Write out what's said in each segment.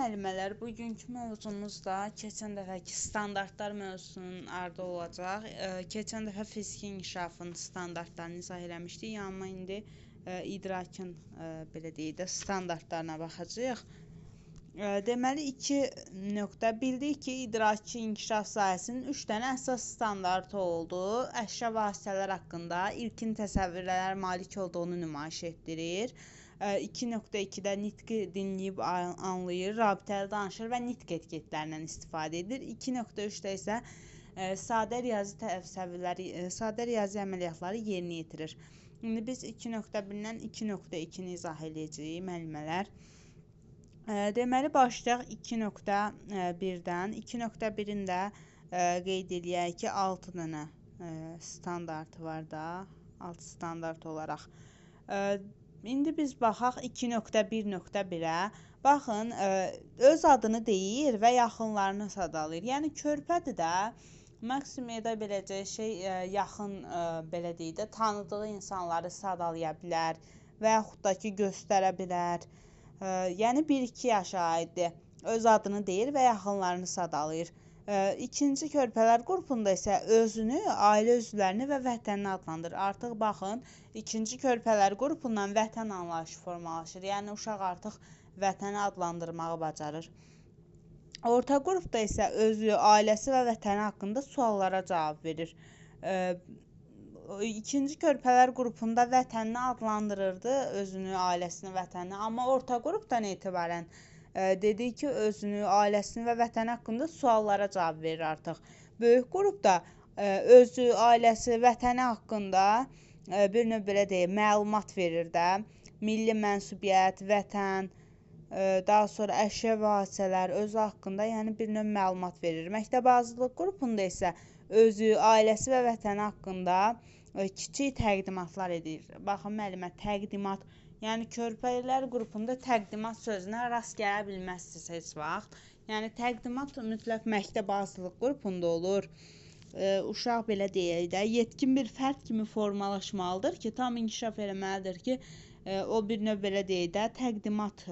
müəllimələr, bugünkü mövzumuzda keçən dəfəki standartlar mövzusunun ardı olacaq. Keçən dəfə fiziki inkişafın standartlarını izah eləmişdik, amma indi idrakın belə deyək də standartlarına baxacağıq. Deməli 2 bildik ki, idraki inkişaf sahəsinin 3 dənə əsas standartı oldu. Əşya vasitələr haqqında ilkin təsəvvürlər malik olduğunu nümayiş etdirir. 2.2-də nitqi dinləyib anlayır, rabitəli danışır və nitq etiketlərindən istifadə edir. 2.3-də isə sadə riyazi əməliyyatları yerinə yetirir. İndi biz 2.1-dən 2.2-ni izah edəcəyik müəllimələr. Deməli başlayaq 2.1-dən. 2.1-in də qeyd eləyək ki, 6 dənə standartı var da, 6 standart olaraq. İndi biz baxaq 2.1.1-ə. Baxın, öz adını deyir və yaxınlarını sadalayır. Yəni körpədir də, maksimum edə biləcək şey yaxın, belə deyək də, tanıdığı insanları sadalaya bilər və yaxud da ki, göstərə bilər. Yəni 1-2 yaşa aiddir. Öz adını deyir və yaxınlarını sadalayır. İkinci körpələr qrupunda isə özünü, ailə üzvlərini və vətənini adlandırır. Artıq baxın, ikinci körpələr qrupundan vətən anlayışı formalaşır. Yəni uşaq artıq vətəni adlandırmağı bacarır. Orta qrupda isə özü, ailəsi və vətəni haqqında suallara cavab verir. İkinci körpələr qrupunda vətənini adlandırırdı, özünü, ailəsini, vətənini. Amma orta qrupdan etibarən dedik ki, özünü, ailəsini və vətəni haqqında suallara cavab verir artıq. Böyük qrupda özü, ailəsi, vətəni haqqında bir növ belə deyək, məlumat verir də. Milli mənsubiyyət, vətən, daha sonra əşya vasitələr, özü haqqında yəni bir növ məlumat verir. Məktəbazlıq qrupunda isə özü, ailəsi və vətəni haqqında kiçik təqdimatlar edir. Baxın müəllimə, təqdimat, yəni körpələr qrupunda təqdimat sözünə rast gələ bilməzsiniz heç vaxt. Yəni təqdimat mütləq məktəbazlıq qrupunda olur. Uşaq belə deyək də, yetkin bir fərd kimi formalaşmalıdır ki, tam inkişaf eləməlidir ki, o bir növ belə deyək də, təqdimat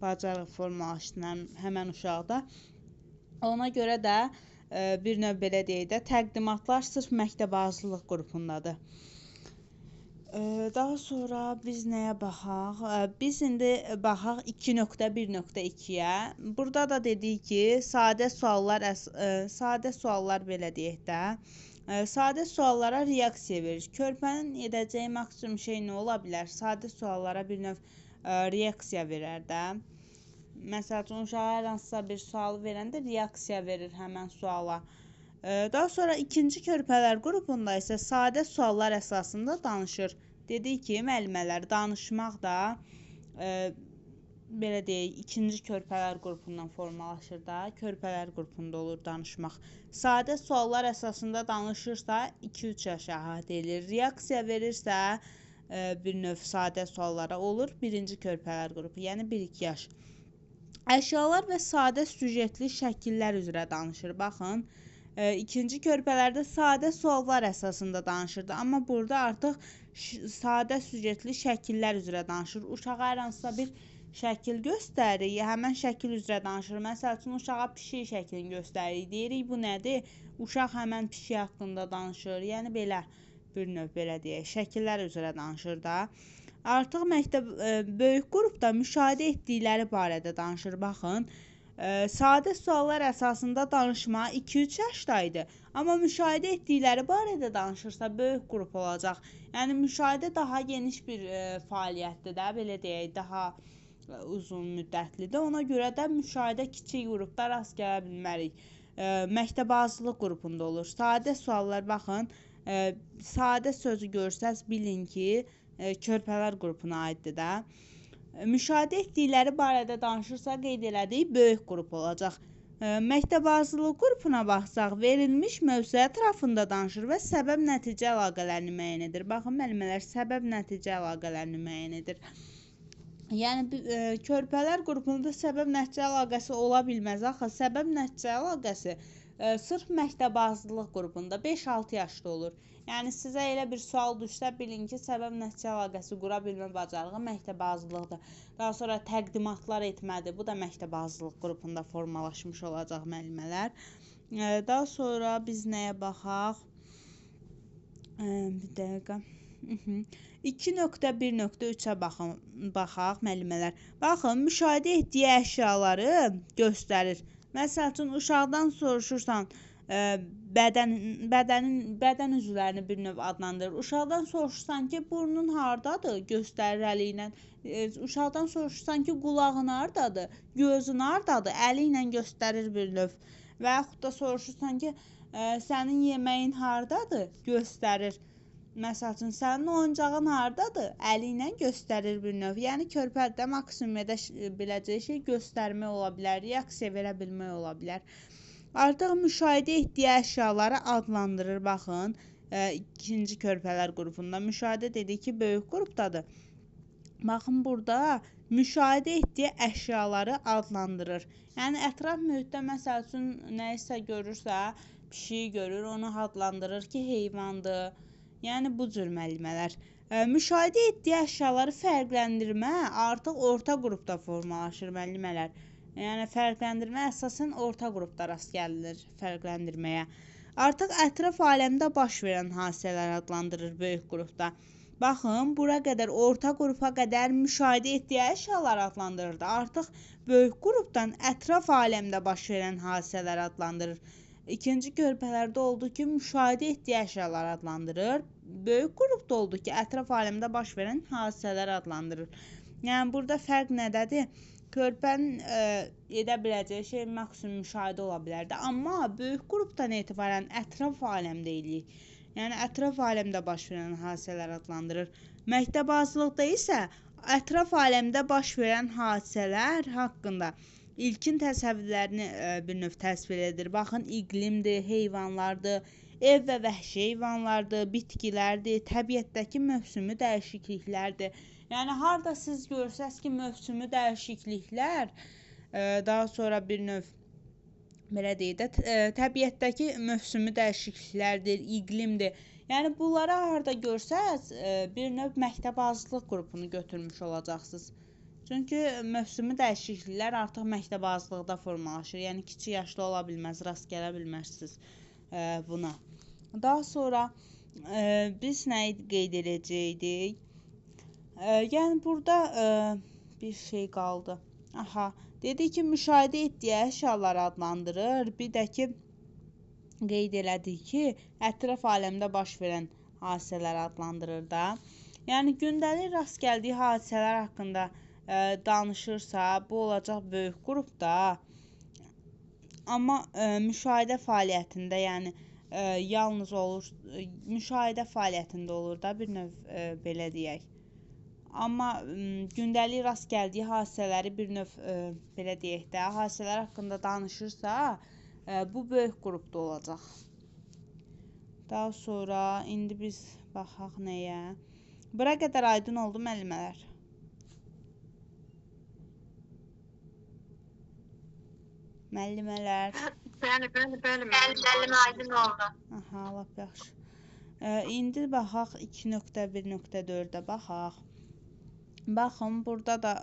bacarıq formalaşdıran həmən uşaqda. Ona görə də bir növ belə deyək də, təqdimatlar sırf məktəbazlıq qrupundadır. Daha sonra biz nəyə baxaq? Biz indi baxaq 2.1.2-yə. Burada da dedik ki, sadə suallar belə deyək də, sadə suallara reaksiya verir. Körpənin edəcəyi maksimum şey nə ola bilər? Sadə suallara bir növ reaksiya verər də. Məsələn, uşağa hər hansısa bir sualı verəndə reaksiya verir həmən suala. Daha sonra ikinci körpələr qrupunda isə sadə suallar əsasında danışır. Dedik ki, müəllimələr danışmaq da belə deyək, ikinci körpələr qrupundan formalaşır da, körpələr qrupunda olur danışmaq. Sadə suallar əsasında danışırsa 2-3 yaş əhatə edilir. Reaksiya verirsə bir növ sadə suallara olur birinci körpələr qrupu, yəni 1-2 yaş. Əşyalar və sadə süjetli şəkillər üzrə danışır. Baxın, ikinci körpələrdə sadə suallar əsasında danışırdı. Amma burada artıq sadə süjetli şəkillər üzrə danışır. Uşağa hər hansısa bir şəkil göstərir, həmən şəkil üzrə danışır. Məsəl üçün, uşağa pişik şəklini göstərir. Deyirik, bu nədir? Uşaq həmən pişik haqqında danışır. Yəni belə bir növ belə deyək, şəkillər üzrə danışır da. Artıq böyük qrupda müşahidə etdikləri barədə danışır. Baxın, sadə suallar əsasında danışma 2-3 yaşdaydı. Amma müşahidə etdikləri barədə danışırsa böyük qrup olacaq. Yəni müşahidə daha geniş bir fəaliyyətdir də, belə deyək, daha uzun müddətlidir. Ona görə də müşahidə kiçik qrupda rast gələ bilmərik. Məktəbazlıq qrupunda olur. Sadə suallar, baxın, sadə sözü görsəz bilin ki, körpələr qrupuna aiddir də. Müşahidə etdikləri barədə danışırsa qeyd elədik, böyük qrup olacaq. Məktəbazlıq qrupuna baxsaq, verilmiş mövzu ətrafında danışır və səbəb-nəticə əlaqələrini müəyyən edir. Baxın, müəllimələr, səbəb-nəticə əlaqələrini müəyyən edir. Yəni, körpələr qrupunda səbəb-nəticə əlaqəsi ola bilməz. Axı, səbəb-nəticə əlaqəsi Sırf məktəbazlıq qrupunda 5-6 yaşda olur. Yəni sizə elə bir sual düşsə, bilin ki, səbəb-nəticə əlaqəsi qura bilmə bacarığı məktəbazlıqdır. Daha sonra təqdimatlar etmədir. Bu da məktəbazlıq qrupunda formalaşmış olacaq müəllimələr. Daha sonra biz nəyə baxaq? Bir dəqiqə. 2.1.3-ə baxaq müəllimələr. Baxın, müşahidə etdiyi əşyaları göstərir. Məsəl üçün, uşaqdan soruşursan, bədən üzvlərini bir növ adlandırır. Uşaqdan soruşursan ki, burnun hardadır? Göstərir əli ilə. Uşaqdan soruşursan ki, qulağın hardadır? Gözün hardadır? Əli ilə göstərir bir növ. Və yaxud da soruşursan ki, sənin yeməyin hardadır? Göstərir. Məsəl üçün, sənin oyuncağın hardadır? Əli ilə göstərir bir növ. Yəni, körpədə maksimum edə biləcəyi şey göstərmək ola bilər, reaksiya verə bilmək ola bilər. Artıq müşahidə etdiyi əşyaları adlandırır. Baxın, ikinci körpələr qrupunda müşahidə dedik ki, böyük qrupdadır. Baxın, burada müşahidə etdiyi əşyaları adlandırır. Yəni, ətraf mühitdə məsəl üçün, nə isə görürsə, pişiyi görür, onu adlandırır ki, heyvandır. Yəni, bu cür müəllimələr. Müşahidə etdiyi əşyaları fərqləndirmə artıq orta qrupda formalaşır müəllimələr. Yəni, fərqləndirmə əsasən orta qrupda rast gəlinir fərqləndirməyə. Artıq ətraf aləmdə baş verən hadisələr adlandırır böyük qrupda. Baxın, bura qədər, orta qrupa qədər müşahidə etdiyi əşyalar adlandırırdı. Artıq böyük qrupdan ətraf aləmdə baş verən hadisələr adlandırır. İkinci körpələrdə oldu ki, müşahidə etdiyi əşyalar adlandırır. Böyük qrupda oldu ki, ətraf aləmdə baş verən hadisələr adlandırır. Yəni, burada fərq nədədir? Körpənin edə biləcəyi şey maksimum müşahidə ola bilərdi. Amma böyük qrupdan etibarən ətraf aləmdə eləyir. Yəni, ətraf aləmdə baş verən hadisələr adlandırır. Məktəbazlıqda isə ətraf aləmdə baş verən hadisələr haqqında İlkin təsəvvürlərini bir növ təsvir edir. Baxın, iqlimdir, heyvanlardır, ev və vəhşi heyvanlardır, bitkilərdir, təbiətdəki mövsümü dəyişikliklərdir. Yəni, harada siz görsəz ki, mövsümü dəyişikliklər, daha sonra bir növ, belə deyək də, təbiətdəki mövsümü dəyişikliklərdir, iqlimdir. Yəni, bunları harada görsəz, bir növ məktəbazlıq qrupunu götürmüş olacaqsınız. Çünki mövsümü dəyişikliklər artıq məktəbazlıqda formalaşır. Yəni, kiçik yaşda ola bilməz, rast gələ bilməzsiniz buna. Daha sonra biz nəyi qeyd edəcəkdik? Yəni, burada bir şey qaldı. Aha, dedi ki, müşahidə etdiyi əşyaları adlandırır. Bir də ki, qeyd elədik ki, ətraf aləmdə baş verən hadisələri adlandırır da. Yəni, gündəlik rast gəldiyi hadisələr haqqında danışırsa, bu olacaq böyük qrupda. Amma müşahidə fəaliyyətində, yəni yalnız olur, müşahidə fəaliyyətində olur da bir növ belə deyək. Amma gündəlik rast gəldiyi hadisələri bir növ belə deyək də, hadisələr haqqında danışırsa, bu böyük qrupda olacaq. Daha sonra indi biz baxaq nəyə? Bura qədər aydın oldu müəllimələr. Müəllimələr. Bəli, müəllim aydın oldu. Aha, lap yaxşı. İndi baxaq 2.1.4-ə baxaq. Baxın, burada da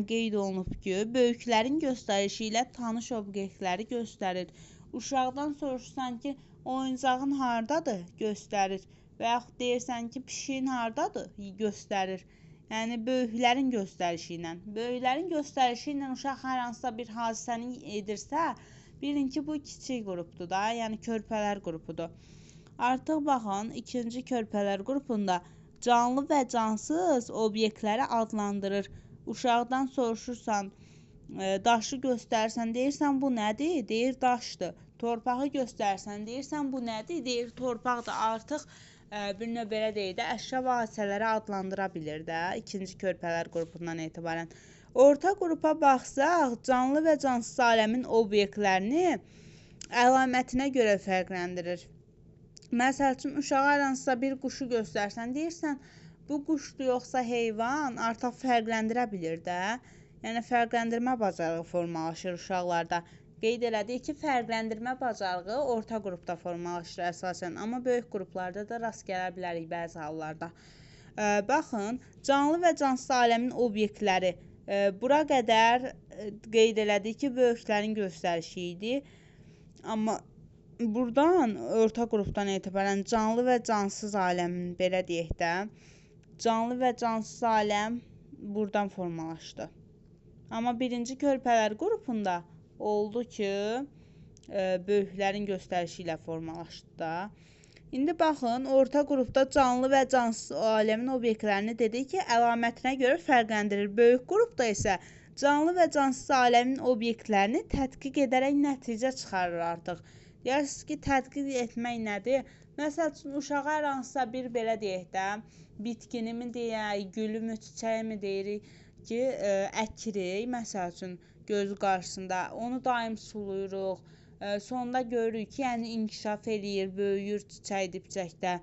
qeyd olunub ki, böyüklərin göstərişi ilə tanış obyektləri göstərir. Uşaqdan soruşsan ki, oyuncağın hardadır? Göstərir. Və yaxud deyirsən ki, pişiyin hardadır? Göstərir. Yəni, böyüklərin göstərişi ilə. Böyüklərin göstərişi ilə uşaq hər hansısa bir hadisəni edirsə, bilin ki, bu kiçik qrupdur da, yəni körpələr qrupudur. Artıq baxın, ikinci körpələr qrupunda canlı və cansız obyektləri adlandırır. Uşaqdan soruşursan, daşı göstərsən, deyirsən, bu nədir? Deyir, daşdır. Torpağı göstərsən, deyirsən, bu nədir? Deyir, torpaqdır. Artıq bir növ belə deyək də, əşya və hadisələri adlandıra bilir də, ikinci körpələr qrupundan etibarən. Orta qrupa baxsaq, canlı və cansız aləmin obyektlərini əlamətinə görə fərqləndirir. Məsəl üçün, uşağa hər hansısa bir quşu göstərsən, deyirsən, bu quşdur yoxsa heyvan, artıq fərqləndirə bilir də. Yəni, fərqləndirmə bacarığı formalaşır uşaqlarda. qeyd elədik ki, fərqləndirmə bacarığı orta qrupda formalaşır əsasən, amma böyük qruplarda da rast gələ bilərik bəzi hallarda. Baxın, canlı və cansız aləmin obyektləri. Bura qədər qeyd elədik ki, böyüklərin göstərişi idi. Amma buradan orta qrupdan etibarən canlı və cansız aləmin, belə deyək də, canlı və cansız aləm buradan formalaşdı. Amma birinci körpələr qrupunda oldu ki, böyüklərin göstərişi ilə formalaşdı da. İndi baxın, orta qrupda canlı və cansız aləmin obyektlərini dedik ki, əlamətinə görə fərqləndirir. Böyük qrupda isə canlı və cansız aləmin obyektlərini tədqiq edərək nəticə çıxarır artıq. Deyirsiniz ki, tədqiq etmək nədir? Məsəl üçün, uşağa hər hansısa bir, belə deyək də, bitkini mi deyək, gülü mü, çiçəyi mi deyirik ki, əkirik, məsəl üçün, gözü qarşısında, onu daim suluyuruq, sonunda görürük ki, yəni inkişaf eləyir, böyüyür çiçək dibçəkdə.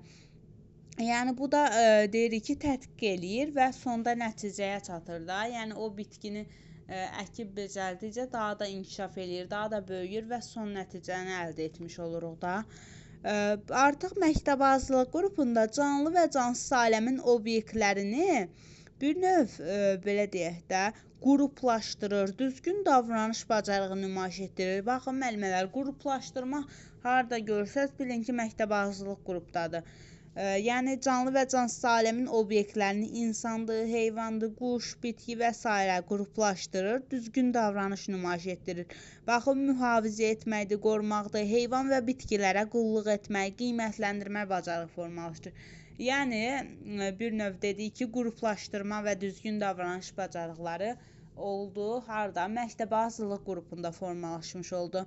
Yəni, bu da deyirik ki, tədqiq eləyir və sonda nəticəyə çatır da, yəni o bitkini əkib becərdikcə daha da inkişaf eləyir, daha da böyüyür və son nəticəni əldə etmiş oluruq da. Artıq məktəbazlıq qrupunda canlı və cansız aləmin obyektlərini bir növ, belə deyək də, qruplaşdırır, düzgün davranış bacarığı nümayiş etdirir. Baxın, müəllimələr, qruplaşdırmaq harada görsəz, bilin ki, məktəbazlıq qrupdadır. Yəni, canlı və cansız aləmin obyektlərini insandır, heyvandır, quş, bitki və s. qruplaşdırır, düzgün davranış nümayiş etdirir. Baxın, mühafizə etməkdir, qorumaqdır, heyvan və bitkilərə qulluq etmək, qiymətləndirmə bacarığı formalaşdır. Yəni, bir növ dedik ki, qruplaşdırma və düzgün davranış bacarıqları oldu, harada? Məktəbazlıq qrupunda formalaşmış oldu.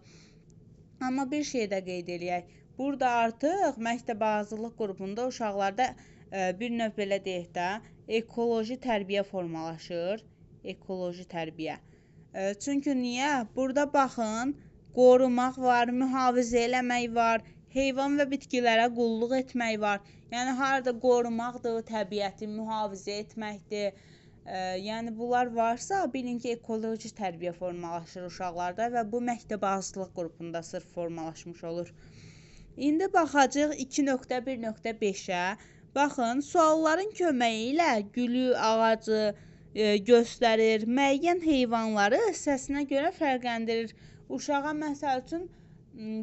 Amma bir şey də qeyd eləyək. Burada artıq məktəbazlıq qrupunda uşaqlarda bir növ belə deyək də, ekoloji tərbiyə formalaşır. Ekoloji tərbiyə. Çünki niyə? Burada baxın, qorumaq var, mühafizə eləmək var, heyvan və bitkilərə qulluq etmək var. Yəni, harada qorumaqdır, təbiəti mühafizə etməkdir. Yəni, bunlar varsa, bilin ki, ekoloji tərbiyə formalaşır uşaqlarda və bu məktəbazlıq qrupunda sırf formalaşmış olur. İndi baxacaq 2.1.5-ə. Baxın, sualların köməyi ilə gülü, ağacı göstərir, müəyyən heyvanları səsinə görə fərqləndirir. Uşağa, məsəl üçün,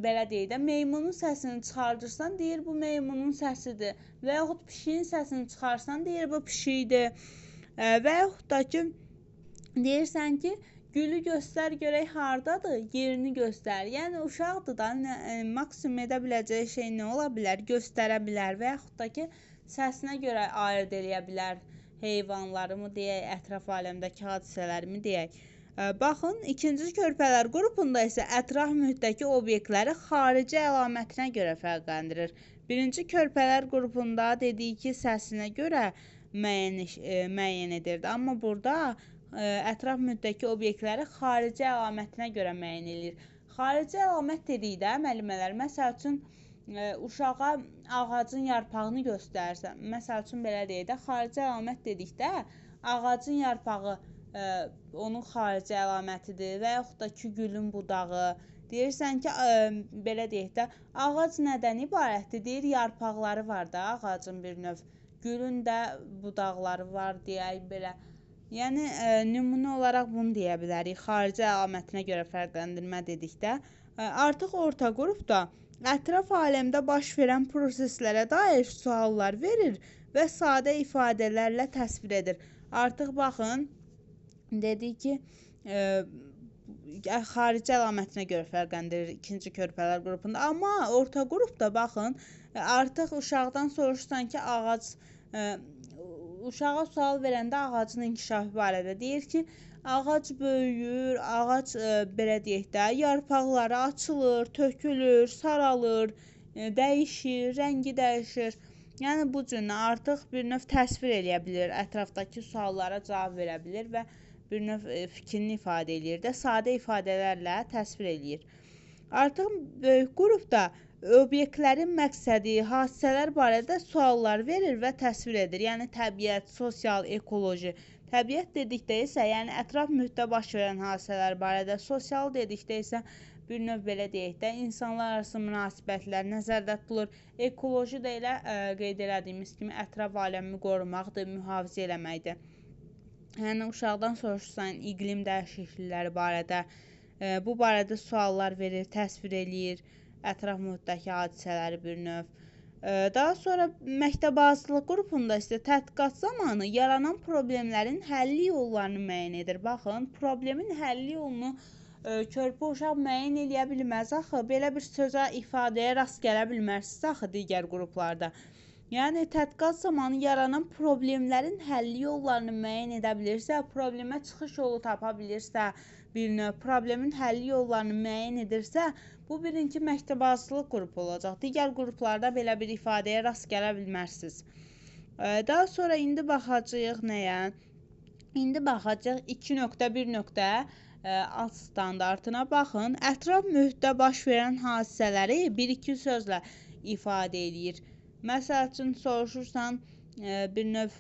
belə deyək də, meymunun səsini çıxardırsan, deyir, bu meymunun səsidir. Və yaxud pişiyin səsini çıxarsan, deyir, bu pişikdir. Və yaxud da ki, deyirsən ki, gülü göstər görək hardadır, yerini göstər. Yəni, uşaqdır da, maksimum edə biləcəyi şey nə ola bilər? Göstərə bilər və yaxud da ki, səsinə görə ayırd eləyə bilər heyvanları mı deyək, ətraf aləmdəki hadisələri mi deyək. Baxın, ikinci körpələr qrupunda isə ətraf mühitdəki obyektləri xarici əlamətinə görə fərqləndirir. Birinci körpələr qrupunda dedik ki, səsinə görə müəyyən edirdi. Amma burada ətraf mühitdəki obyektləri xarici əlamətinə görə müəyyən edir. Xarici əlamət dedikdə, müəllimələr, məsəl üçün, uşağa ağacın yarpağını göstərirsən. Məsəl üçün, belə deyək də, xarici əlamət dedikdə, ağacın yarpağı onun xarici əlamətidir və yaxud da ki, gülün budağı. Deyirsən ki, belə deyək də, ağac nədən ibarətdir? Deyir, yarpaqları var da, ağacın bir növ. Gülün də budaqları var, deyək, belə. Yəni, nümunə olaraq bunu deyə bilərik. Xarici əlamətinə görə fərqləndirmə dedikdə, artıq orta qrupda ətraf aləmdə baş verən proseslərə dair suallar verir və sadə ifadələrlə təsvir edir. Artıq baxın, dedik ki, xarici əlamətinə görə fərqləndirir ikinci körpələr qrupunda. Amma orta qrupda baxın, artıq uşaqdan soruşsan ki, uşağa sual verəndə ağacın inkişafı barədə deyir ki, ağac böyüyür, ağac belə deyək də, yarpaqları açılır, tökülür, saralır, dəyişir, rəngi dəyişir. Yəni, bu cürlə artıq bir növ təsvir eləyə bilir, ətrafdakı suallara cavab verə bilir və bir növ fikrini ifadə eləyir də, sadə ifadələrlə təsvir eləyir. Artıq böyük qrupda obyektlərin məqsədi, hadisələr barədə suallar verir və təsvir edir. Yəni, təbiət, sosial, ekoloji. Təbiət dedikdə isə, yəni ətraf mühitdə baş verən hadisələr barədə, sosial dedikdə isə bir növ belə deyək də, insanlar arası münasibətlər nəzərdə tutulur. Ekoloji də elə qeyd elədiyimiz kimi ətraf aləmi qorumaqdır, mühafizə eləməkdir. Yəni uşaqdan soruşsan iqlim dəyişiklikləri barədə, bu barədə suallar verir, təsvir eləyir ətraf mühitdəki hadisələri bir növ. Daha sonra məktəbazlıq qrupunda isə tədqiqat zamanı yaranan problemlərin həlli yollarını müəyyən edir. Baxın, problemin həlli yolunu körpə uşaq müəyyən eləyə bilməz axı. Belə bir sözə, ifadəyə rast gələ bilmərsiniz axı digər qruplarda. Yəni, tədqiqat zamanı yaranan problemlərin həlli yollarını müəyyən edə bilirsə, problemə çıxış yolu tapa bilirsə, bir növ problemin həlli yollarını müəyyən edirsə, bu birinci məktəbazlıq qrupu olacaq. Digər qruplarda belə bir ifadəyə rast gələ bilmərsiniz. Daha sonra indi baxacağıq nəyə? İndi baxacağıq 2.1. Alt standartına baxın. Ətraf mühitdə baş verən hadisələri bir-iki sözlə ifadə edir. Məsəl üçün soruşursan, bir növ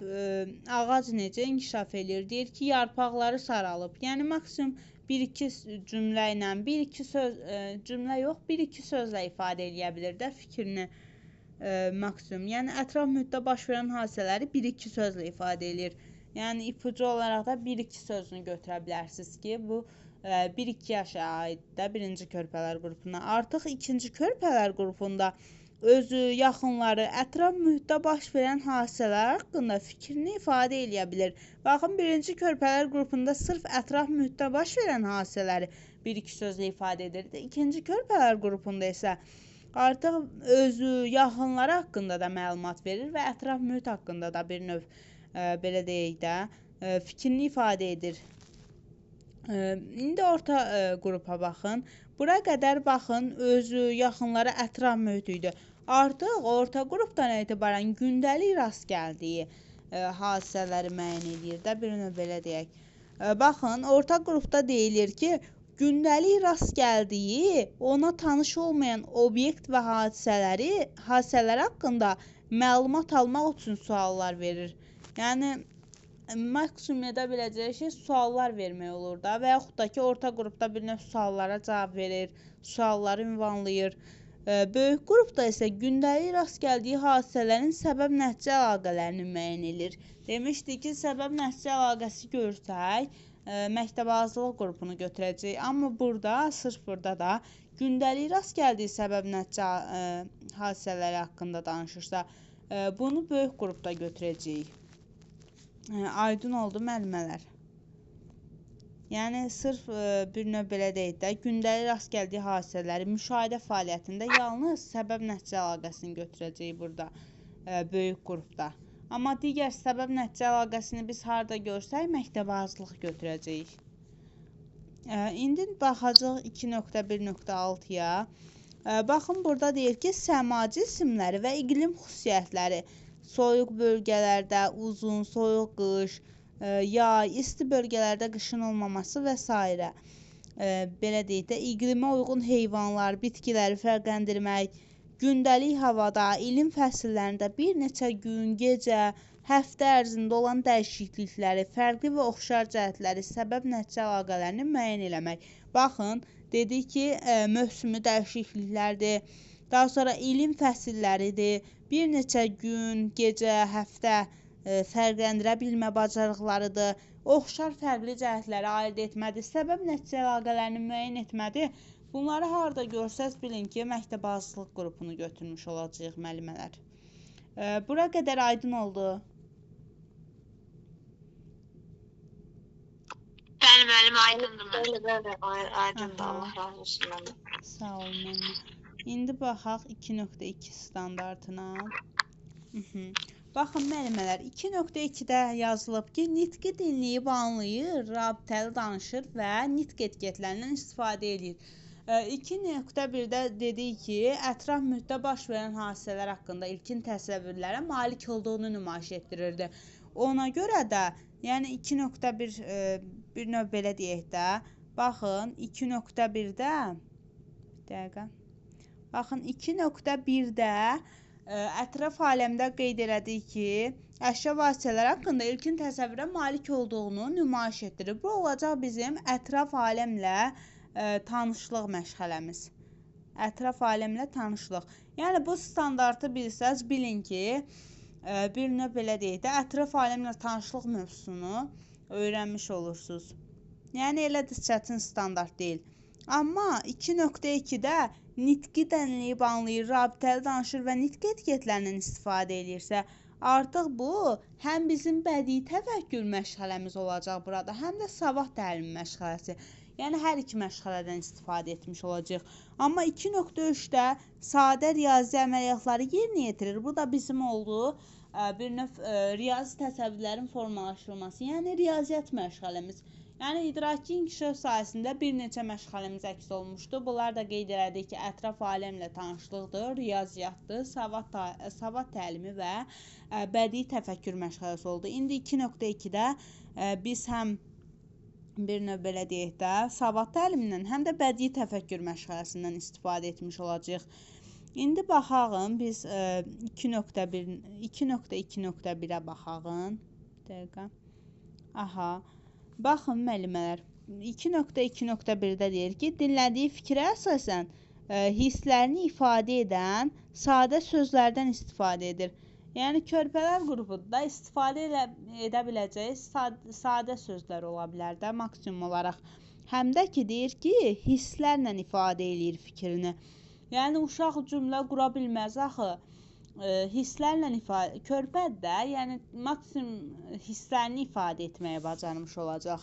ağac necə inkişaf edir? Deyir ki, yarpaqları saralıb. Yəni maksimum bir-iki cümlə ilə, bir-iki söz, cümlə yox, bir-iki sözlə ifadə eləyə bilir də fikrini maksimum. Yəni ətraf mühitdə baş verən hadisələri bir-iki sözlə ifadə edir. Yəni ipucu olaraq da bir-iki sözünü götürə bilərsiniz ki, bu 1-2 yaşa aiddir birinci körpələr qrupuna. Artıq ikinci körpələr qrupunda özü, yaxınları, ətraf mühitdə baş verən hadisələr haqqında fikrini ifadə eləyə bilir. Baxın, birinci körpələr qrupunda sırf ətraf mühitdə baş verən hadisələri bir-iki sözlə ifadə edir. İkinci körpələr qrupunda isə artıq özü, yaxınları haqqında da məlumat verir və ətraf mühit haqqında da bir növ, belə deyək də, fikrini ifadə edir. İndi orta qrupa baxın. Bura qədər baxın, özü, yaxınları, ətraf mühit idi. Artıq orta qrupdan etibarən gündəlik rast gəldiyi hadisələri müəyyən edir də, bir növ belə deyək. Baxın, orta qrupda deyilir ki, gündəlik rast gəldiyi, ona tanış olmayan obyekt və hadisələr haqqında məlumat almaq üçün suallar verir. Yəni, maksimum edə biləcəyi şey suallar vermək olur da və yaxud da ki, orta qrupda bir növ suallara cavab verir, sualları ünvanlayır. Böyük qrupda isə gündəlik rast gəldiyi hadisələrin səbəb-nəticə əlaqələrini müəyyən edir. Demişdik ki, səbəb-nəticə əlaqəsi görsək, məktəbazlıq qrupunu götürəcək. Amma burada, sırf burada da gündəlik rast gəldiyi səbəb-nəticə hadisələri haqqında danışırsa, bunu böyük qrupda götürəcəyik. Aydın oldu müəllimələr. Yəni, sırf bir növ belə deyək də, gündəlik rast gəldiyi hadisələri müşahidə fəaliyyətində yalnız səbəb-nəticə əlaqəsini götürəcəyik burada, böyük qrupda. Amma digər səbəb-nəticə əlaqəsini biz harada görsək, məktəbazlıq götürəcəyik. İndi baxacaq 2.1.6-ya. Baxın, burada deyir ki, səma cisimləri və iqlim xüsusiyyətləri soyuq bölgələrdə uzun, soyuq qış, yay, isti bölgələrdə qışın olmaması və s. Belə deyək də, iqlimə uyğun heyvanlar, bitkiləri fərqləndirmək, gündəlik havada, ilin fəsillərində bir neçə gün, gecə, həftə ərzində olan dəyişiklikləri, fərqli və oxşar cəhətləri, səbəb-nəticə əlaqələrini müəyyən eləmək. Baxın, dedik ki, mövsümü dəyişikliklərdir, daha sonra ilin fəsilləridir, bir neçə gün, gecə, həftə fərqləndirə bilmə bacarıqlarıdır, oxşar fərqli cəhətləri ayırd etmədir, səbəb-nəticə əlaqələrini müəyyən etmədir. Bunları harada görsəz bilin ki, məktəbazlıq qrupunu götürmüş olacağıq müəllimələr. Bura qədər aydın oldu. Bəli, müəllim, aydındır. Bəli, aydındır. Allah razı olsun müəllim. Sağ olun müəllim. İndi baxaq 2.2 standartına. Baxın müəllimələr, 2.2-də yazılıb ki, nitqi dinləyib anlayır, rabitəli danışır və nitq etiketlərindən istifadə edir. 2.1-də dedik ki, ətraf mühitdə baş verən hadisələr haqqında ilkin təsəvvürlərə malik olduğunu nümayiş etdirirdi. Ona görə də, yəni 2.1 bir növ belə deyək də, baxın 2.1-də, bir dəqiqə, baxın 2.1-də ətraf aləmdə qeyd elədik ki, əşya vasitələr haqqında ilkin təsəvvürə malik olduğunu nümayiş etdirir. Bu olacaq bizim ətraf aləmlə tanışlıq məşğələmiz. Ətraf aləmlə tanışlıq. Yəni bu standartı bilsəz, bilin ki, bir növ belə deyək də, ətraf aləmlə tanışlıq mövzusunu öyrənmiş olursunuz. Yəni elə də çətin standart deyil. Amma 2.2-də nitqi dənləyib anlayır, rabitəli danışır və nitq etiketlərindən istifadə edirsə, artıq bu həm bizim bədii təfəkkür məşğələmiz olacaq burada, həm də savad təlimi məşğələsi. Yəni hər iki məşğələdən istifadə etmiş olacaq. Amma 2.3-də sadə riyazi əməliyyatları yerinə yetirir. Bu da bizim olduğu bir növ riyazi təsəvvürlərin formalaşdırılması, yəni riyaziyyat məşğələmiz. Yəni idraki inkişaf sahəsində bir neçə məşğələmiz əks olmuşdu. Bunlar da qeyd elədik ki, ətraf aləmlə tanışlıqdır, riyaziyyatdır, savad təlimi və bədii təfəkkür məşğələsi oldu. İndi 2.2-də biz həm bir növ belə deyək də, savad təlimindən, həm də bədii təfəkkür məşğələsindən istifadə etmiş olacağıq. İndi baxağın, biz 2.2.1-ə baxağın. Bir dəqiqə. Aha. Baxın müəllimələr, 2.2.1-də deyir ki, dinlədiyi fikrə əsasən hisslərini ifadə edən sadə sözlərdən istifadə edir. Yəni, körpələr qrupunda istifadə edə biləcəyi sadə sözlər ola bilər də, maksimum olaraq. Həm də ki, deyir ki, hisslərlə ifadə edir fikrini. Yəni, uşaq cümlə qura bilməz axı. Hisslərlə ifadə, körpədir də, yəni maksimum hisslərini ifadə etməyə bacarmış olacaq.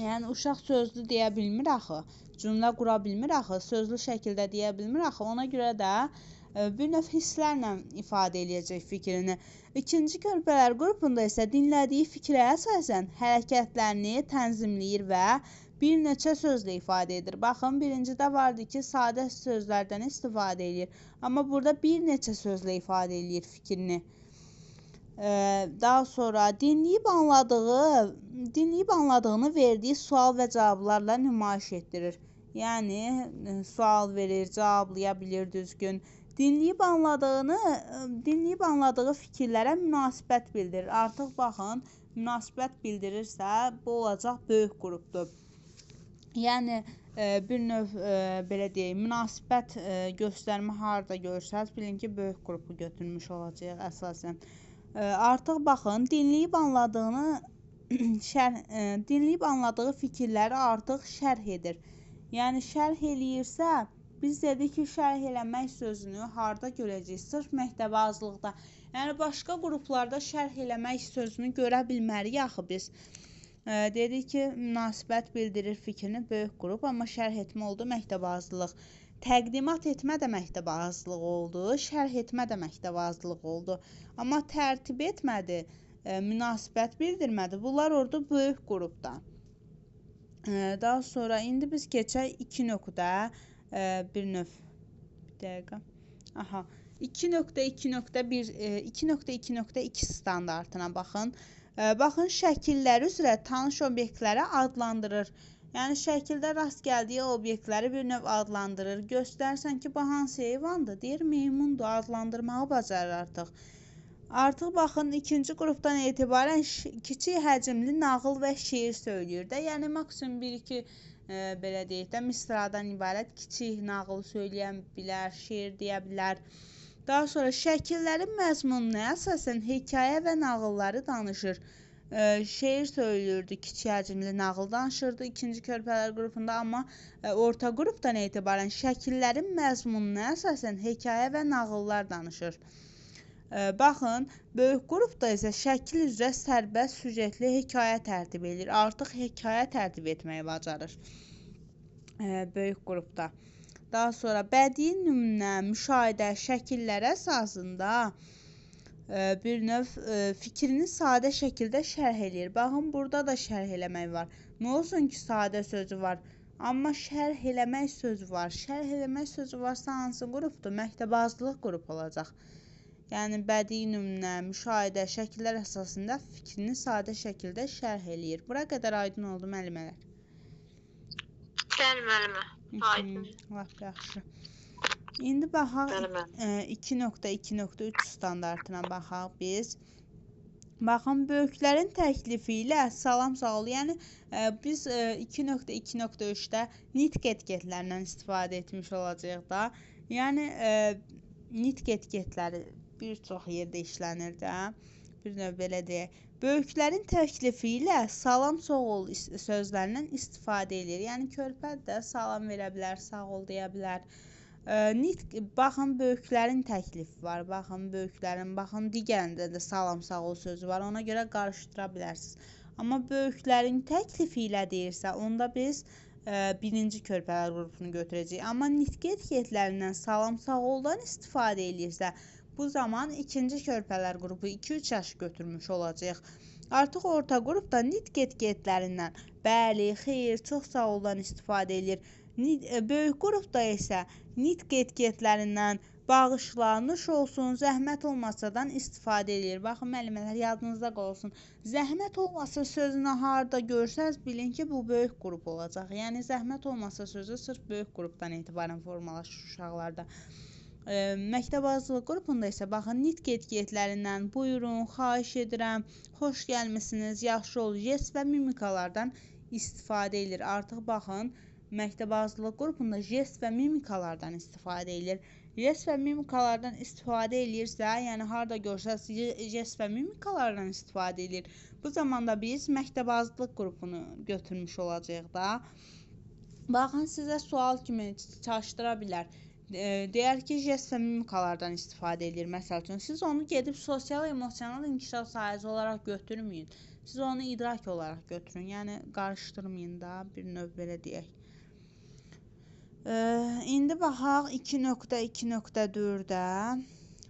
Yəni uşaq sözlü deyə bilmir axı, cümlə qura bilmir axı, sözlü şəkildə deyə bilmir axı, ona görə də bir növ hisslərlə ifadə eləyəcək fikrini. İkinci körpələr qrupunda isə dinlədiyi fikrə əsasən hərəkətlərini tənzimləyir və bir neçə sözlə ifadə edir. Baxın, birincidə vardı ki, sadə sözlərdən istifadə edir. Amma burada bir neçə sözlə ifadə edir fikrini. Daha sonra dinləyib anladığını verdiyi sual və cavablarla nümayiş etdirir. Yəni, sual verir, cavablaya bilir düzgün. Dinləyib anladığı fikirlərə münasibət bildirir. Artıq baxın, münasibət bildirirsə, bu olacaq böyük qrupdur. Yəni, bir növ belə deyək, münasibət göstərmə harada görsəz, bilin ki, böyük qrupu götürmüş olacaq əsasən. Artıq baxın, dinləyib anladığı fikirləri artıq şərh edir. Yəni, şərh eləyirsə, biz dedik ki, şərh eləmək sözünü harada görəcəyik? Sırf məktəbə azlıqda. Yəni, başqa qruplarda şərh eləmək sözünü görə bilmərik axı biz. Dedik ki, münasibət bildirir fikrini böyük qrup, amma şərh etmə oldu məktəbazlıq. Təqdimat etmə də məktəbazlıq oldu, şərh etmə də məktəbazlıq oldu. Amma tərtib etmədi, münasibət bildirmədi. Bunlar orada böyük qrupda. Daha sonra indi biz keçək 2.1 növ. Bir dəqiqə. Aha. 2.2.2 standartına baxın. Baxın, şəkilləri üzrə tanış obyektləri adlandırır. Yəni, şəkildə rast gəldiyi obyektləri bir növ adlandırır. Göstərsən ki, bu hansı heyvandır? Deyir, meymundur, adlandırmağı bacarır artıq. Artıq baxın, ikinci qrupdan etibarən kiçik həcmli nağıl və şeir söyləyir də. Yəni, maksimum 1-2 belə deyək də, misradan ibarət kiçik nağıl söyləyə bilər, şeir deyə bilər. Daha sonra şəkillərin məzmununa əsasən hekayə və nağılları danışır. Şeir söylürdü, kiçik həcmli nağıl danışırdı ikinci körpələr qrupunda, amma orta qrupdan etibarən şəkillərin məzmununa əsasən hekayə və nağıllar danışır. Baxın, böyük qrupda isə şəkil üzrə sərbəst süjetli hekayə tərtib edir. Artıq hekayə tərtib etməyi bacarır böyük qrupda. Daha sonra bədii nümunə, müşahidə, şəkillər əsasında bir növ fikrini sadə şəkildə şərh eləyir. Baxın, burada da şərh eləmək var. Nə olsun ki, sadə sözü var, amma şərh eləmək sözü var. Şərh eləmək sözü varsa hansı qrupdur? Məktəbazlıq qrup olacaq. Yəni, bədii nümunə, müşahidə, şəkillər əsasında fikrini sadə şəkildə şərh eləyir. Bura qədər aydın oldu müəllimələr. Bəli, müəllimə. Aydın. Lap yaxşı. İndi baxaq 2.2.3 standartına baxaq biz. Baxın, böyüklərin təklifi ilə salam sağ ol. Yəni biz 2.2.3-də nitq etiketlərindən istifadə etmiş olacağıq da. Yəni nitq etiketləri bir çox yerdə işlənir də. Bir növ belə deyək. Böyüklərin təklifi ilə salam sağ ol sözlərindən istifadə edir. Yəni körpə də salam verə bilər, sağ ol deyə bilər. Nitq, baxın, böyüklərin təklifi var. Baxın, böyüklərin, baxın, digərində də salam sağ ol sözü var. Ona görə qarışdıra bilərsiniz. Amma böyüklərin təklifi ilə deyirsə, onda biz birinci körpələr qrupunu götürəcəyik. Amma nitq etiketlərindən salam sağ oldan istifadə edirsə, bu zaman ikinci körpələr qrupu 2-3 yaşı götürmüş olacaq. Artıq orta qrupda nitq etiketlərindən bəli, xeyir, çox sağ oldan istifadə edir. Böyük qrupda isə nitq etiketlərindən bağışlanmış olsun, zəhmət olmasadan istifadə edir. Baxın, müəllimələr, yadınızda qalsın. Zəhmət olmasa sözünü harda görsəz, bilin ki, bu böyük qrup olacaq. Yəni, zəhmət olmasa sözü sırf böyük qrupdan etibarən formalaşır uşaqlarda. Məktəb azlıq qrupunda isə baxın, nitq etiketlərindən buyurun, xahiş edirəm, xoş gəlmisiniz, yaxşı ol, jest və mimikalardan istifadə edir. Artıq baxın, məktəb azlıq qrupunda jest və mimikalardan istifadə edir. Jest və mimikalardan istifadə edirsə, yəni harda görsəz jest və mimikalardan istifadə edir. Bu zamanda biz məktəb azlıq qrupunu götürmüş olacağıq da. Baxın, sizə sual kimi çaşdıra bilər. Deyər ki, jest və mimikalardan istifadə edir. Məsəl üçün, siz onu gedib sosial-emosional inkişaf sahəsi olaraq götürməyin. Siz onu idrak olaraq götürün. Yəni, qarışdırmayın da, bir növ belə deyək. İndi baxaq 2.2.4-də.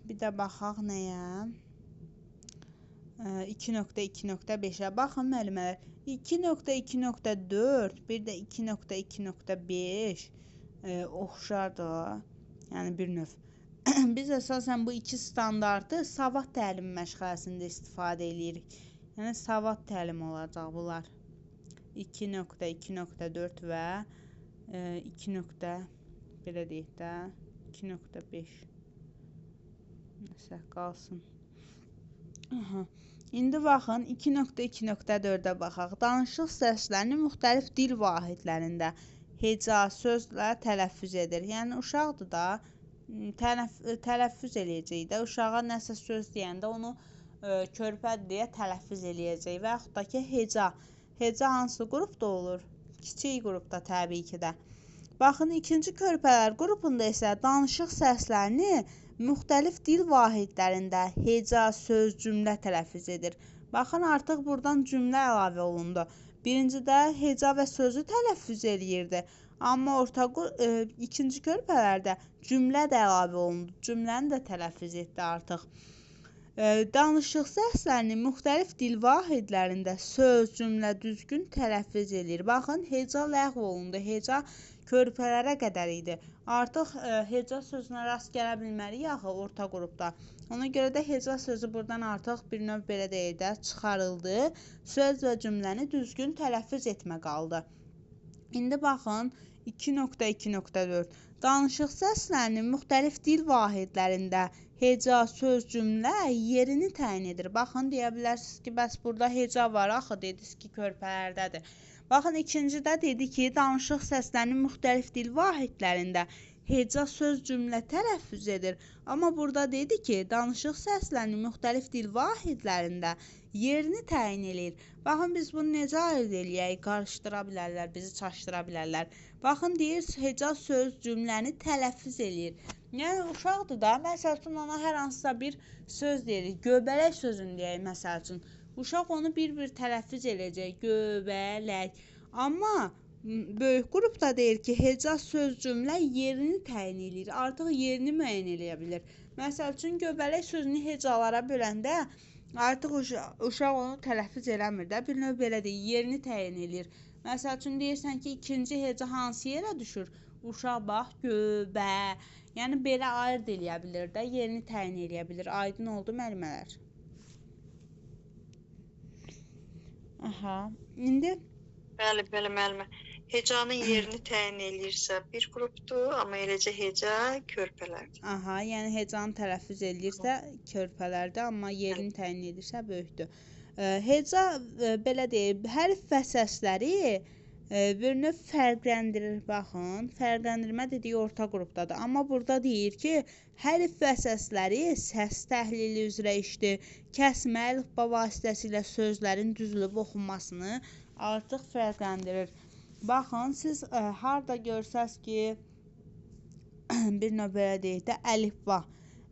Bir də baxaq nəyə? 2.2.5-ə. Baxın, müəllimələr. 2.2.4, bir də 2.2.5 oxşardır. Yəni, bir növ. Biz əsasən bu iki standartı savad təlim məşğələsində istifadə edirik. Yəni, savad təlim olacaq bunlar. 2.2.4 və 2. belə deyək də 2.5 nəsə qalsın. İndi baxın 2.2.4-də baxaq. Danışıq səslərini müxtəlif dil vahidlərində heca sözlə tələffüz edir. Yəni uşaqdır da, tələffüz eləyəcək də. Uşağa nəsə söz deyəndə onu körpədir deyə tələffüz eləyəcək və yaxud da ki heca. Heca hansı qrupda olur? Kiçik qrupda təbii ki də. Baxın, ikinci körpələr qrupunda isə danışıq səslərini müxtəlif dil vahidlərində heca, söz, cümlə tələffüz edir. Baxın, artıq buradan cümlə əlavə olundu. Birincidə heca və sözü tələffüz eləyirdi. Amma ikinci körpələrdə cümlə də əlavə olundu. Cümləni də tələffüz etdi artıq. Danışıq səslərini müxtəlif dil vahidlərində söz, cümlə düzgün tələffüz edir. Baxın, heca ləğv olundu. Heca körpələrə qədər idi. Artıq heca sözünə rast gələ bilməliyik axı orta qrupda. Ona görə də heca sözü buradan artıq bir növ belə deyək də çıxarıldı. Söz və cümləni düzgün tələffüz etmə qaldı. İndi baxın 2.2.4. Danışıq səslərinin müxtəlif dil vahidlərində heca, söz, cümlə yerini təyin edir. Baxın, deyə bilərsiniz ki, bəs burada heca var, axı dediniz ki, körpələrdədir. Baxın, ikincidə dedi ki, danışıq səslərinin müxtəlif dil vahidlərində heca, söz, cümlə tələffüz edir. Amma burada dedi ki, danışıq səslərinin müxtəlif dil vahidlərində yerini təyin edir. Baxın, biz bunu necə ayırt eləyək? Qarışdıra bilərlər, bizi çaşdıra bilərlər. Baxın, deyir, heca, söz, cümləni tələffüz eləyir. Yəni, uşaqdır da, məsəl üçün ona hər hansısa bir söz deyirik. Göbələk sözünü deyək, məsəl üçün. Uşaq onu bir-bir tələffüz eləyəcək. Göbələk. Amma böyük qrupda deyir ki, heca, söz, cümlə yerini təyin edir. Artıq yerini müəyyən eləyə bilir. Məsəl üçün, göbələk sözünü hecalara böləndə artıq uşaq onu tələffüz eləmir də. Bir növ belə deyir, yerini təyin edir. Məsəl üçün, deyirsən ki, ikinci heca hansı yerə düşür? Uşaq bax, göbə. Yəni, belə ayırt eləyə bilir də, yerini təyin eləyə bilir. Aydın oldu, müəllimələr? Aha, indi... Bəli, müəllimə. Hecanın yerini təyin eləyirsə bir qrupdur, amma eləcə heca körpələrdir. Aha, yəni hecanı tələffüz eləyirsə körpələrdə, amma yerini təyin edirsə böyükdür. Heca belə deyib, hərf və səsləri bir növ fərqləndirir. Baxın, fərqləndirmə dediyi orta qrupdadır. Amma burada deyir ki, hərf və səsləri səs təhlili üzrə işdir. Kəsmə, əlifba vasitəsilə sözlərin düzülüb oxunmasını artıq fərqləndirir. Baxın, siz harda görsəz ki, bir növ belə deyək də, əlifba.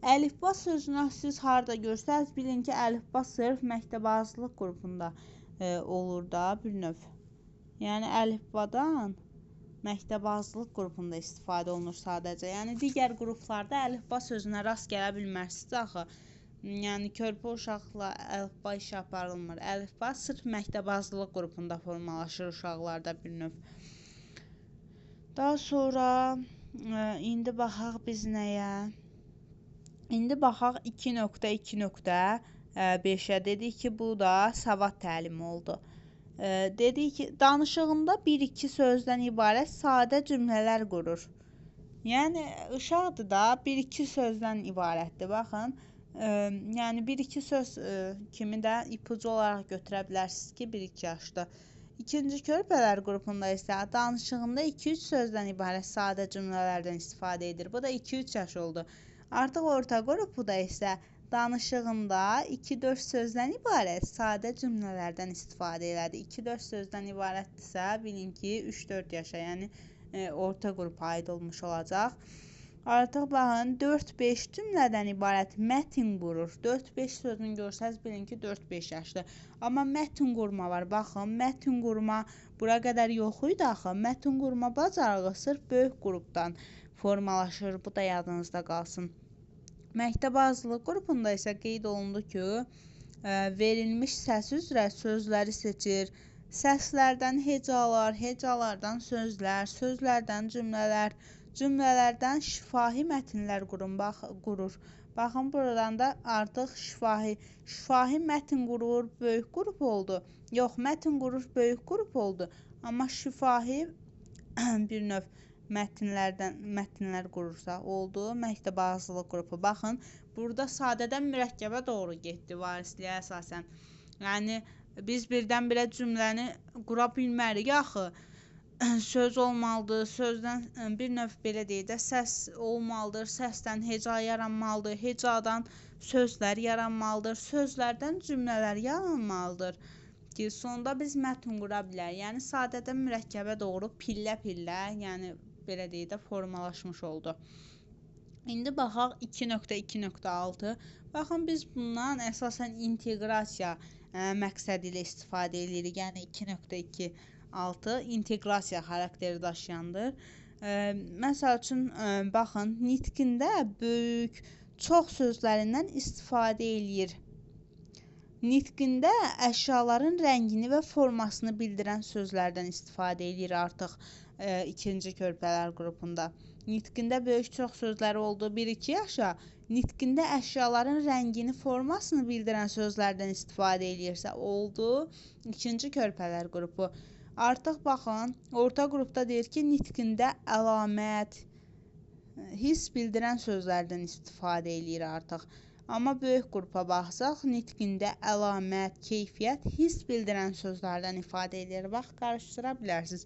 Əlifba sözünü siz harda görsəz, bilin ki, əlifba sırf məktəbazlıq qrupunda olur da bir növ. Yəni, əlifbadan məktəbazlıq qrupunda istifadə olunur sadəcə. Yəni, digər qruplarda əlifba sözünə rast gələ bilmərsiniz axı. Yəni, körpə uşaqla əlifba işi aparılmır. Əlifba sırf məktəbazlıq qrupunda formalaşır uşaqlarda bir növ. Daha sonra indi baxaq biz nəyə? İndi baxaq 2.2.5-ə. Dedik ki, bu da savad təlimi oldu. Dedik ki, danışığında 1-2 sözdən ibarət sadə cümlələr qurur. Yəni, uşaqdır da 1-2 sözdən ibarətdir. Baxın, yəni 1-2 söz kimi də ipucu olaraq götürə bilərsiniz ki, 1-2 yaşda. İkinci körpələr qrupunda isə danışığında 2-3 sözdən ibarət sadə cümlələrdən istifadə edir. Bu da 2-3 yaş oldu. Artıq orta qrupuda isə danışığında 2-4 sözdən ibarət sadə cümlələrdən istifadə elədi. 2-4 sözdən ibarətdirsə, bilin ki, 3-4 yaşa, yəni orta qrupa aid olmuş olacaq. Artıq baxın, 4-5 cümlədən ibarət mətn qurur. 4-5 sözünü görsəz, bilin ki, 4-5 yaşdır. Amma mətn qurma var. Baxın, mətn qurma bura qədər yox idi axı. Mətn qurma bacarığı sırf böyük qrupdan formalaşır. Bu da yadınızda qalsın. Məktəbazlıq qrupunda isə qeyd olundu ki, verilmiş səs üzrə sözləri seçir. Səslərdən hecalar, hecalardan sözlər, sözlərdən cümlələr, cümlələrdən şifahi mətnlər qurur. Baxın, buradan da artıq şifahi mətn qurur, böyük qrup oldu. Yox, mətn qurur, böyük qrup oldu. Amma şifahi bir növ mətnlər qurursa oldu məktəbazlıq qrupu. Baxın, burada sadədən mürəkkəbə doğru getdi varisliyə əsasən. Yəni, biz birdən-birə cümləni qura bilmərik axı. Söz olmalıdır, sözdən bir növ belə deyək də, səs olmalıdır, səsdən heca yaranmalıdır, hecadan sözlər yaranmalıdır, sözlərdən cümlələr yaranmalıdır ki, sonda biz mətn qura bilərik. Yəni, sadədən mürəkkəbə doğru pillə-pillə, yəni belə deyək də, formalaşmış oldu. İndi baxaq 2.2.6. Baxın, biz bundan əsasən inteqrasiya məqsədi ilə istifadə edirik. Yəni, 2.2.6 inteqrasiya xarakteri daşıyandır. Məsəl üçün, baxın, nitqində böyük, çox sözlərindən istifadə eləyir. Nitqində əşyaların rəngini və formasını bildirən sözlərdən istifadə eləyir artıq ikinci körpələr qrupunda. Nitqində böyük, çox sözləri oldu 1-2 yaşa. Nitqində əşyaların rəngini, formasını bildirən sözlərdən istifadə eləyirsə, oldu ikinci körpələr qrupu. Artıq baxın, orta qrupda deyir ki, nitqində əlamət, hiss bildirən sözlərdən istifadə eləyir artıq. Amma böyük qrupa baxsaq, nitqində əlamət, keyfiyyət, hiss bildirən sözlərdən ifadə edir. Bax, qarışdıra bilərsiniz.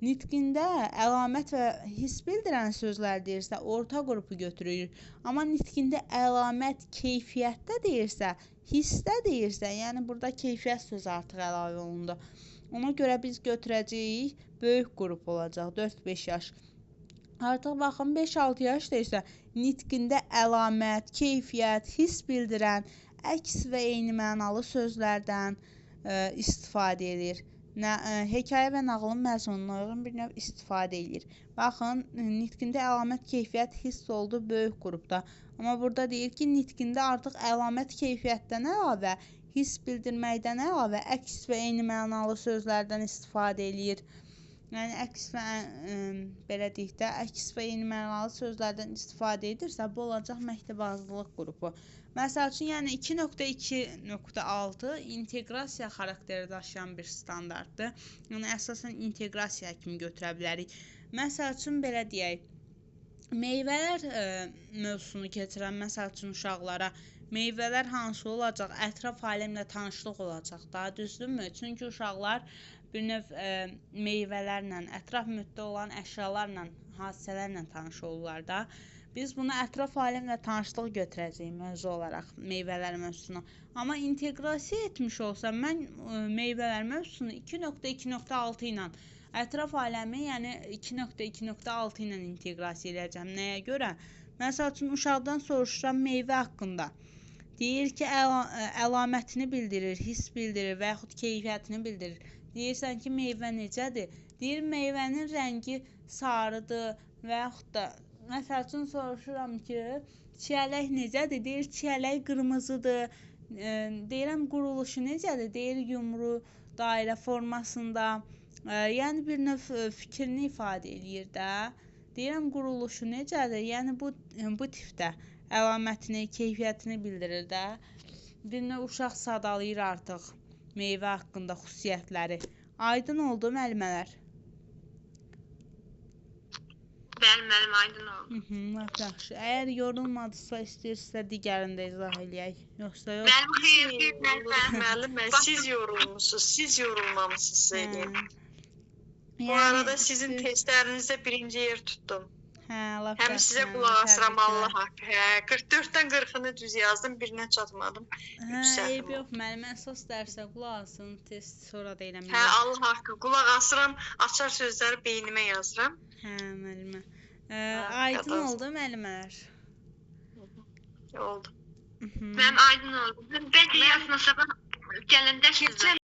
Nitqində əlamət və hiss bildirən sözlər deyirsə, orta qrupu götürür. Amma nitqində əlamət, keyfiyyətdə deyirsə, hissdə deyirsə, yəni burada keyfiyyət sözü artıq əlavə olundu. Ona görə biz götürəcəyik, böyük qrup olacaq, 4-5 yaş. Artıq baxın, 5-6 yaş deyirsə, nitqində əlamət, keyfiyyət, hiss bildirən, əks və eyni mənalı sözlərdən istifadə edir. Hekayə və nağılın məzmununa uyğun bir növ istifadə edir. Baxın, nitqində əlamət, keyfiyyət, hiss oldu böyük qrupda. Amma burada deyir ki, nitqində artıq əlamət, keyfiyyətdən əlavə, hiss bildirməkdən əlavə, əks və eyni mənalı sözlərdən istifadə edir. Yəni əks və belə deyək də, əks və eyni mənalı sözlərdən istifadə edirsə, bu olacaq məktəbazlıq qrupu. Məsəl üçün, yəni 2.2.6 inteqrasiya xarakteri daşıyan bir standartdır. Yəni əsasən inteqrasiya kimi götürə bilərik. Məsəl üçün belə deyək, meyvələr mövzusunu keçirən, məsəl üçün uşaqlara meyvələr hansı olacaq? Ətraf aləmlə tanışlıq olacaq da, düzdürmü? Çünki uşaqlar bir növ meyvələrlə, ətraf mühitdə olan əşyalarla, hadisələrlə tanış olurlar da. Biz bunu ətraf aləmlə tanışlıq götürəcəyik mövzu olaraq meyvələr mövzusunu. Amma inteqrasiya etmiş olsam, mən meyvələr mövzusunu 2.2.6 ilə ətraf aləmi, yəni 2.2.6 ilə inteqrasiya edəcəm. Nəyə görə? Məsəl üçün, uşaqdan soruşuram meyvə haqqında. Deyir ki, əlamətini bildirir, hiss bildirir və yaxud keyfiyyətini bildirir. Deyirsən ki, meyvə necədir? Deyir, meyvənin rəngi sarıdır və yaxud da, məsəl üçün soruşuram ki, çiyələk necədir? Deyir, çiyələk qırmızıdır. Deyirəm, quruluşu necədir? Deyir, yumru, dairə formasında. Yəni, bir növ fikrini ifadə eləyir də. Deyirəm, quruluşu necədir? Yəni, bu tipdə əlamətini, keyfiyyətini bildirir də. Bir növ uşaq sadalayır artıq meyvə haqqında xüsusiyyətləri. Aydın oldu müəllimələr? Bəli, müəllim, aydın oldu. Lap yaxşı. Əgər yorulmadısa, istəyirsə digərində izah eləyək. Yoxsa yox? Müəllim, siz yorulmuşsunuz, siz yorulmamışsınız eləyim. Bu arada sizin testlərinizdə birinci yer tutdum. Lap Həm sizə qulaq asıram, Allah haqqı. 44-dən 40-ını düz yazdım, birinə çatmadım. Eyb yox, müəllim, əsas dərsə qulaq asın, test sonra da eləməyəm. Allah haqqı, qulaq asıram, açar sözləri beynimə yazıram. Müəllimə. Aydın oldu müəllimələr? Oldu. Mənim aydın oldu. Bəlkə yazmasam gələndə sizə.